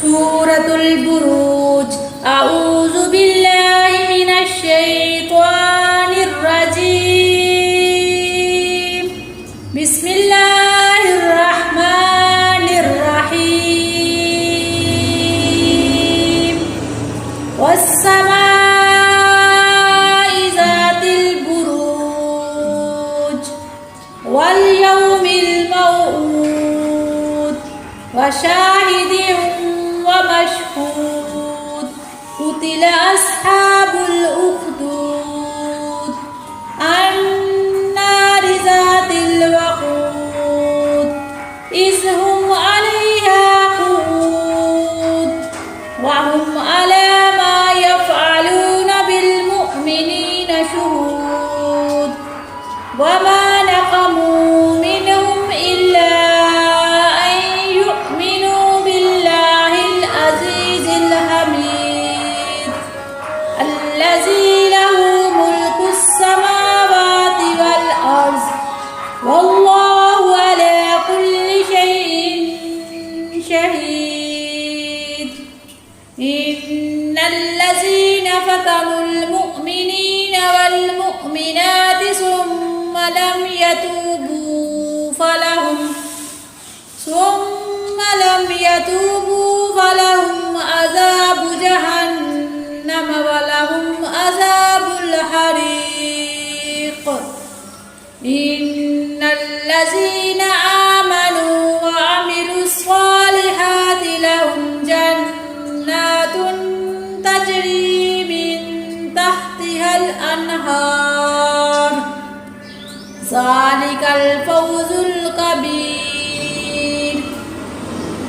سورة البروج. أعوذ بالله من الشيطان الرجيم. بسم الله الرحمن الرحيم. والسماء ذات البروج واليوم الموعود وشاهد ومشهود. قتل أصحاب الأخدود النار ذات الوقود إذ هم عليها قعود وهم على ما يفعلون بالمؤمنين شهود. وما نقموا منهم إلا أن يؤمنوا بالله العزيز الحميد الذي له ملك السماوات والأرض والله على كل شيء شهيد. إن الذين فتنوا المؤمنين والمؤمنات ثم لم يتوبوا فلهم عذاب جهنم ولهم عذاب الحريق. إن الذين آمنوا وعملوا الصالحات لهم جنات تجري من تحتها الأنهار ذلك الفوز الكبير.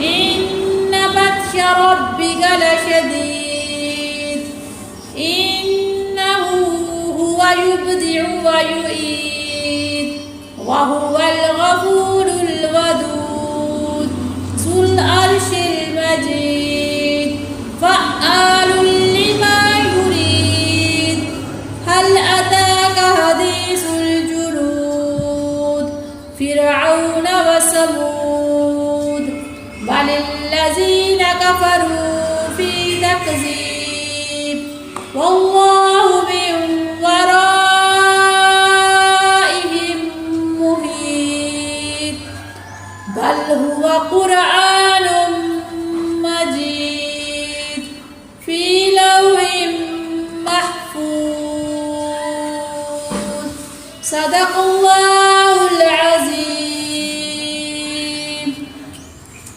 إن بطش ربك لشديد إنه هو يبدع ويعيد وهو الغفور الودود ذو العرش المجيد فعال لما يريد. هل أتاك حديث الجنود فرعون وثمود بل الذين كفروا في تكذيب والله